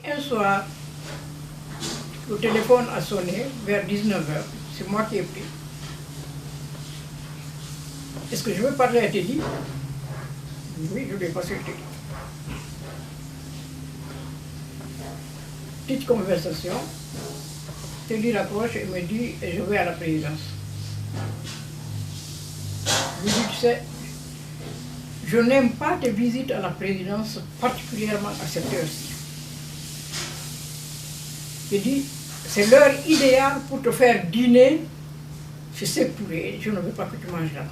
Un soir, le téléphone a sonné vers 19h. C'est moi qui ai pris. Est-ce que je veux parler à Teddy? Oui, je lui ai passé le Teddy. Petite conversation. Teddy raccroche et me dit je vais à la présidence. Je lui dis tu sais, je n'aime pas tes visites à la présidence, particulièrement à cette heure-ci. Il dit, c'est l'heure idéale pour te faire dîner. Je sais que je ne veux pas que tu manges là.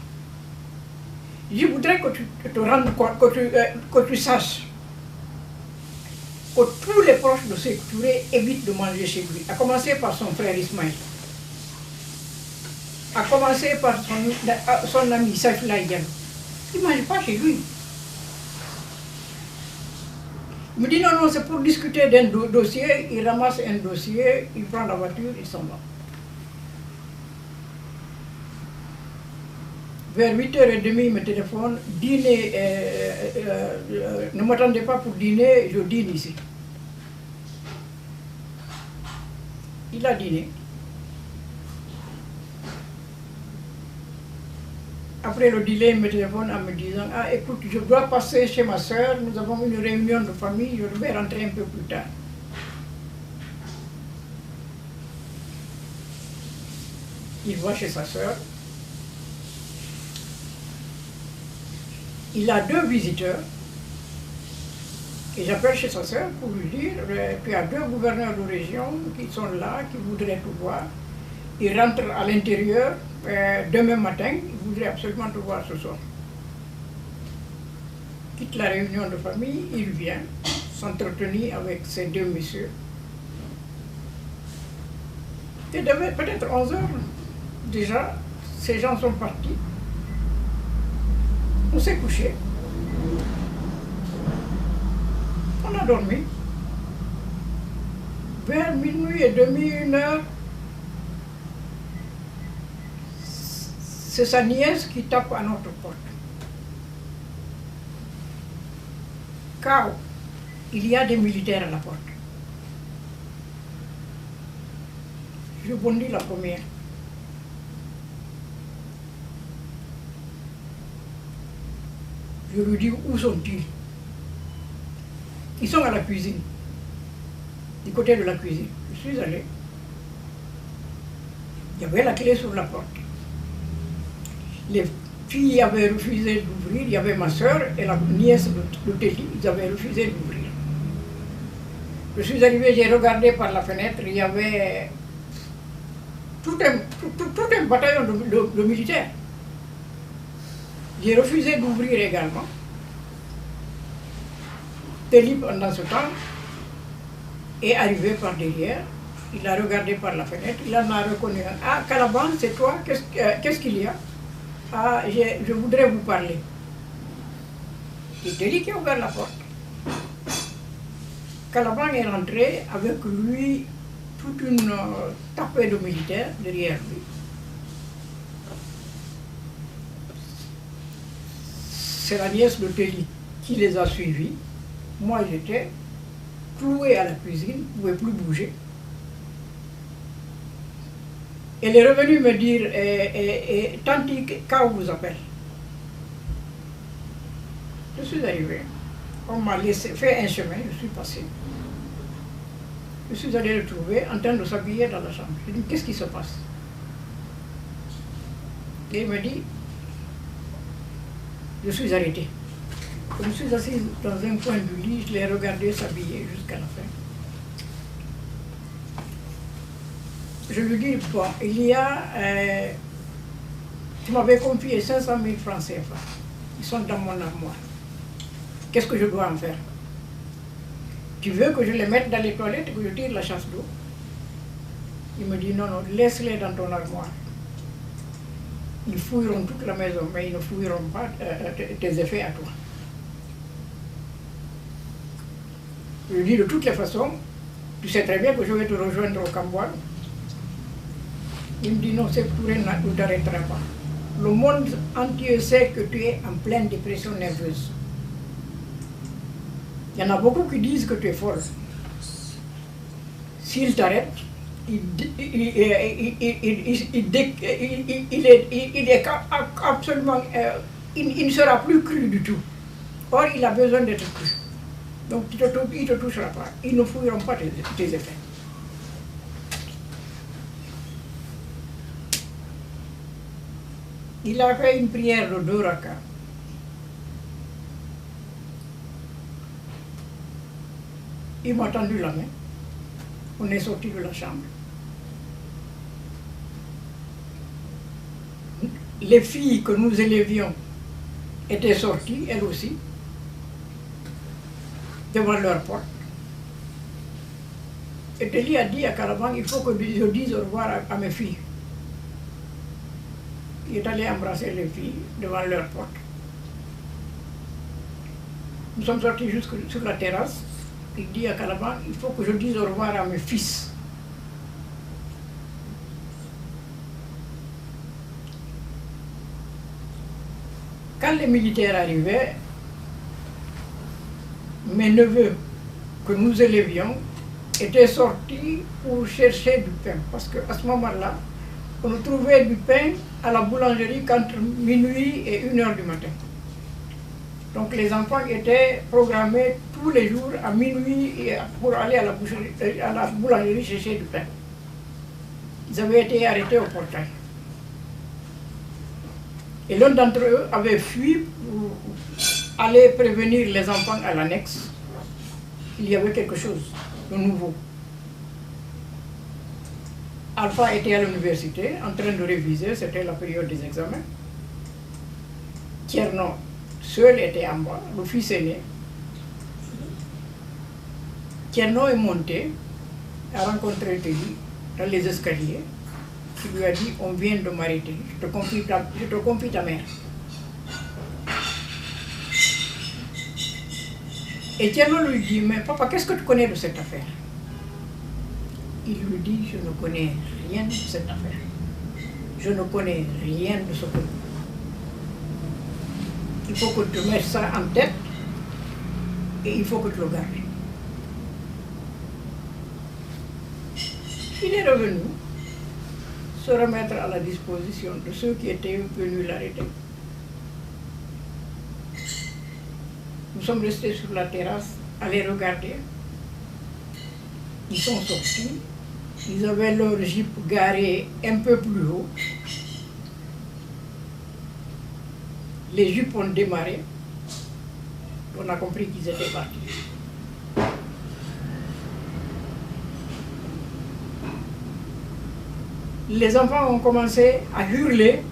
Je voudrais que tu te rendes compte, que tu saches que tous les proches de Sékou Touré évitent de manger chez lui, à commencer par son frère Ismaël, à commencer par son ami Saïfullah Diallo. Il ne mange pas chez lui. Il me dit non, non, c'est pour discuter d'un dossier. Il ramasse un dossier, il prend la voiture, il s'en va. Vers 8h30, il me téléphone, dîner, ne m'attendez pas pour dîner, je dîne ici. Il a dîné. Après le dîner, il me téléphone en me disant, ah écoute, je dois passer chez ma soeur, nous avons une réunion de famille, je vais rentrer un peu plus tard. Il va chez sa soeur. Il a 2 visiteurs. Et j'appelle chez sa soeur pour lui dire qu'il y a 2 gouverneurs de région qui sont là, qui voudraient tout voir. Il rentre à l'intérieur demain matin, il voudrait absolument te voir ce soir. Quitte la réunion de famille, il vient s'entretenir avec ces 2 messieurs. Et demain, peut-être 11h, déjà, ces gens sont partis. On s'est couché. On a dormi. Vers minuit et demi, 1h, c'est sa nièce qui tape à notre porte. Car il y a des militaires à la porte. Je bondis la première. Je lui dis où sont-ils? Ils sont à la cuisine, du côté de la cuisine. Je suis allé. Il y avait la clé sur la porte. Les filles avaient refusé d'ouvrir, il y avait ma soeur et la nièce de Teddy, ils avaient refusé d'ouvrir. Je suis arrivé, j'ai regardé par la fenêtre, il y avait tout un bataillon de militaires. J'ai refusé d'ouvrir également. Teddy, pendant ce temps, est arrivé par derrière. Il a regardé par la fenêtre, il en a reconnu un. Ah, Calaban, c'est toi, qu'est-ce qu'il y a? Ah, je voudrais vous parler. C'est Teddy qui a ouvert la porte. Calaban est rentré avec lui, toute une tapée de militaires derrière lui. C'est la nièce de Teddy qui les a suivis. Moi, j'étais cloué à la cuisine, je ne pouvais plus bouger. Elle est revenue me dire, Tanti, quand vous appelle? Je suis arrivé. On m'a laissé faire un chemin, je suis passé. Je suis allé le trouver en train de s'habiller dans la chambre. Je lui ai dit, qu'est-ce qui se passe? Et il me dit, je suis arrêté. Je me suis assise dans un coin du lit, je l'ai regardé s'habiller jusqu'à la fin. Je lui dis, bon, il y a, tu m'avais confié 500 000 francs CFA. Ils sont dans mon armoire. Qu'est-ce que je dois en faire? Tu veux que je les mette dans les toilettes et que je tire la chasse d'eau? Il me dit, non, non, laisse-les dans ton armoire. Ils fouilleront toute la maison, mais ils ne fouilleront pas tes effets à toi. Je lui dis, de toutes les façons, tu sais très bien que je vais te rejoindre au Cambodge. Il me dit, non, Sékou Touré ne t'arrêtera pas. Le monde entier sait que tu es en pleine dépression nerveuse. Il y en a beaucoup qui disent que tu es folle. S'il t'arrête, il est absolument, il ne sera plus cru du tout. Or, il a besoin d'être cru. Donc, il ne te touchera pas. Ils ne fouilleront pas tes effets. Il a fait une prière de 2 rakas. Il m'a tendu la main. On est sorti de la chambre. Les filles que nous élevions étaient sorties, elles aussi, devant leur porte. Et Teli a dit à Caravan, il faut que je dise au revoir à mes filles. Il est allé embrasser les filles devant leur porte. Nous sommes sortis jusque sur la terrasse. Il dit à Calaban, il faut que je dise au revoir à mes fils. Quand les militaires arrivaient, mes neveux que nous élevions étaient sortis pour chercher du pain. Parce qu'à ce moment-là, on trouvait du pain à la boulangerie qu'entre minuit et 1h du matin. Donc les enfants étaient programmés tous les jours à minuit pour aller à la boulangerie chercher du pain. Ils avaient été arrêtés au portail. Et l'un d'entre eux avait fui pour aller prévenir les enfants à l'annexe qu'il y avait quelque chose de nouveau. Alpha était à l'université en train de réviser, c'était la période des examens. Tierno, seul, était en bas, le fils aîné. Tierno est monté, a rencontré Teli dans les escaliers, qui lui a dit, on vient de m'arrêter, je te confie ta mère. Et Tierno lui dit, mais papa, qu'est-ce que tu connais de cette affaire? Il lui dit, je ne connais rien de cette affaire. Je ne connais rien de ce que... Il faut que tu mettes ça en tête et il faut que tu le gardes. Il est revenu se remettre à la disposition de ceux qui étaient venus l'arrêter. Nous sommes restés sur la terrasse à les regarder. Ils sont sortis. Ils avaient leur jeep garé un peu plus haut. Les jupes ont démarré. On a compris qu'ils étaient partis. Les enfants ont commencé à hurler.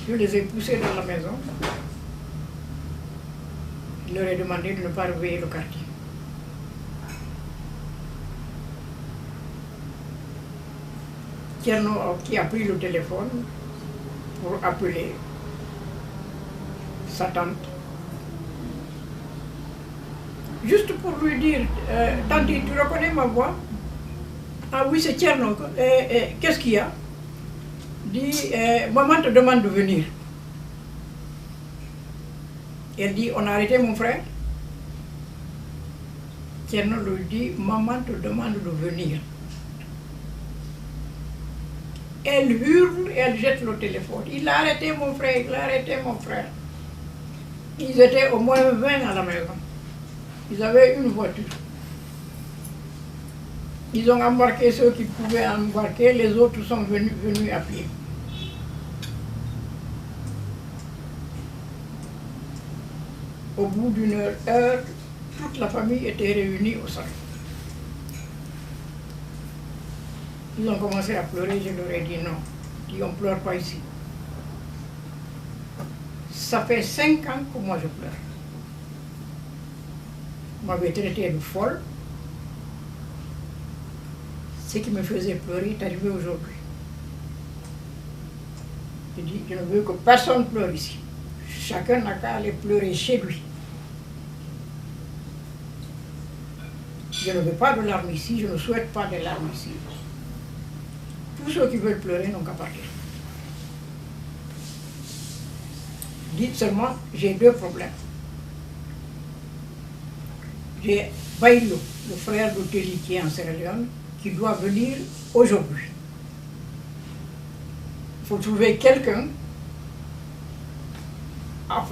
Je les ai poussés dans la maison. Je leur ai demandé de ne pas réveiller le quartier. Tierno qui a pris le téléphone pour appeler sa tante. Juste pour lui dire, tante, tu reconnais ma voix? Ah oui, c'est Tierno. Qu'est-ce qu'il y a? Dit, maman te demande de venir. Elle dit, on a arrêté mon frère. Tierno lui dit, maman te demande de venir. Elle hurle et elle jette le téléphone. Il a arrêté mon frère, il a arrêté mon frère. Ils étaient au moins 20 à la maison. Ils avaient une voiture. Ils ont embarqué ceux qui pouvaient embarquer, les autres sont venus à pied. Au bout d'une heure, toute la famille était réunie au salon. Ils ont commencé à pleurer, je leur ai dit non, on ne pleure pas ici. Ça fait 5 ans que moi je pleure. Vous m'avez traité de folle. Ce qui me faisait pleurer est arrivé aujourd'hui. Je dis, je ne veux que personne pleure ici. Chacun n'a qu'à aller pleurer chez lui. Je ne veux pas de larmes ici, je ne souhaite pas de larmes ici. Tous ceux qui veulent pleurer n'ont qu'à partir. Dites seulement, j'ai 2 problèmes. J'ai Baïlo, le frère d'Oteli qui est en Sierra Leone, qui doit venir aujourd'hui. Il faut trouver quelqu'un à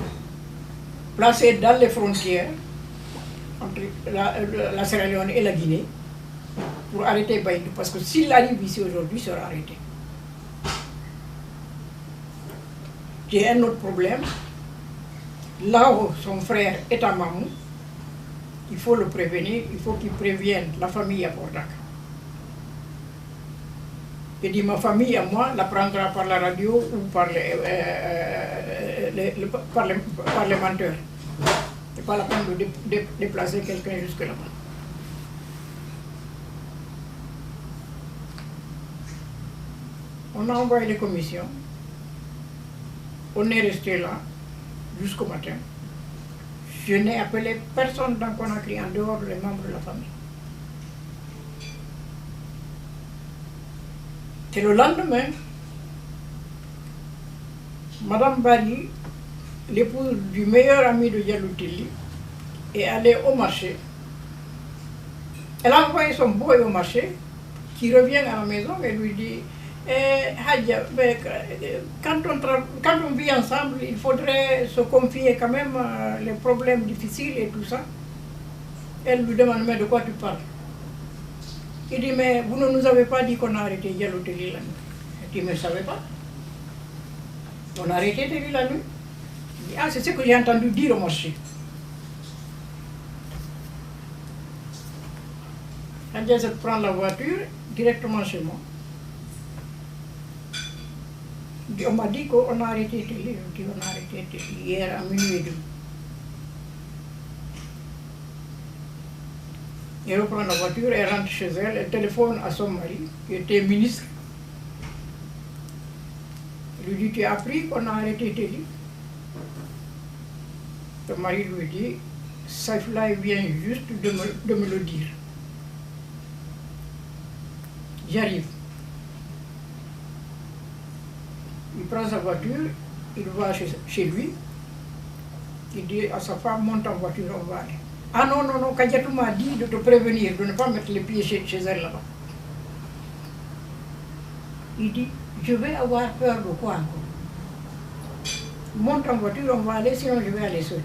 placer dans les frontières entre la Sierra Leone et la Guinée pour arrêter Baïdou. Parce que s'il arrive ici aujourd'hui, il sera arrêté. J'ai un autre problème. Là où son frère est à Mamou, il faut le prévenir, il faut qu'il prévienne la famille à Portac. Je dis ma famille à moi la prendra par la radio ou par les parlementaires. Ce n'est pas la peine de déplacer quelqu'un jusque là-bas. On a envoyé les commissions. On est resté là jusqu'au matin. Je n'ai appelé personne dans Conakry en dehors des membres de la famille. Et le lendemain, Madame Bari, l'épouse du meilleur ami de Diallo-Telli, est allée au marché. Elle a envoyé son boy au marché, qui revient à la maison et lui dit Hadja, quand on vit ensemble, il faudrait se confier quand même les problèmes difficiles et tout ça. Elle lui demande, mais de quoi tu parles? Il dit, mais vous ne nous avez pas dit qu'on a arrêté Diallo-Telli la nuit. Elle dit, mais je ne savais pas. On a arrêté Telli la nuit. Il dit, ah, c'est ce que j'ai entendu dire au marché. Hadja se prend la voiture directement chez moi. On m'a dit qu'on a arrêté Telli. Je dis, on a arrêté Telli hier à minuit et demi. Elle reprend la voiture, elle rentre chez elle, elle téléphone à son mari, qui était ministre. Elle lui dit, tu as appris qu'on a arrêté Telli? Son mari lui dit, Saifullah vient juste de me le dire. J'arrive. Il prend sa voiture, il va chez lui, il dit à sa femme, monte en voiture, on va aller. Ah non, non, non, Kadiatou m'a dit de te prévenir, de ne pas mettre les pieds chez elle là-bas. Il dit, je vais avoir peur de quoi encore? Monte en voiture, on va aller, sinon je vais aller seul.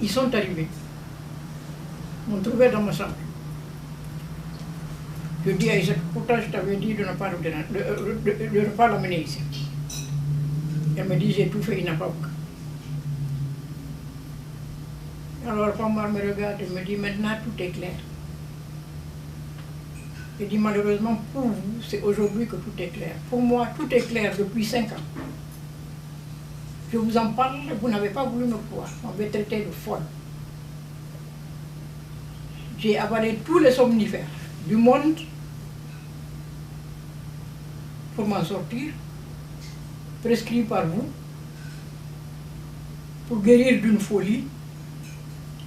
Ils sont arrivés. Ils m'ont trouvé dans ma chambre. Je dis à Isaac, pourtant je t'avais dit de ne pas l'amener ici. Elle me dit, j'ai tout fait, il n'a pas voulu. Alors Pamar me regarde et me dit, maintenant tout est clair. Je dis, malheureusement pour vous, c'est aujourd'hui que tout est clair. Pour moi, tout est clair depuis 5 ans. Je vous en parle, vous n'avez pas voulu me croire. On m'avait traité de folle. J'ai avalé tous les somnifères du monde pour m'en sortir, prescrit par vous, pour guérir d'une folie.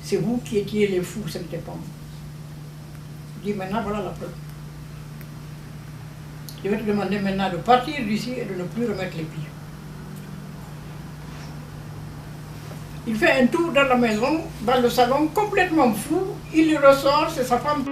C'est vous qui étiez les fous, ce n'était pas moi. Je dis maintenant, voilà la preuve. Je vais te demander maintenant de partir d'ici et de ne plus remettre les pieds. Il fait un tour dans la maison, dans le salon, complètement fou. Il ressort, c'est sa femme.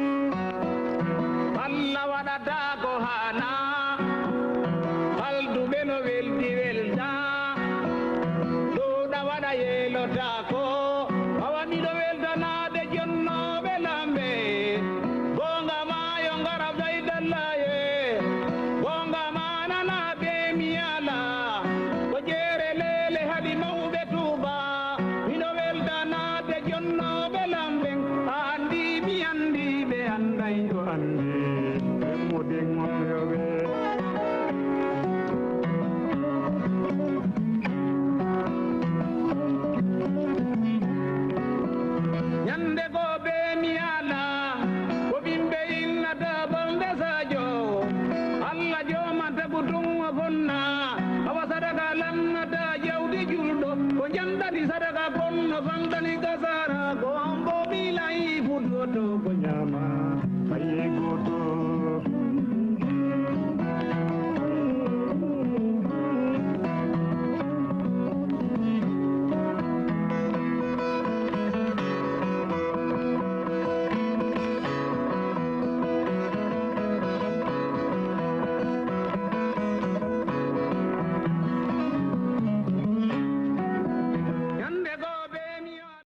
Gombo bilai budo to konyama, aye goto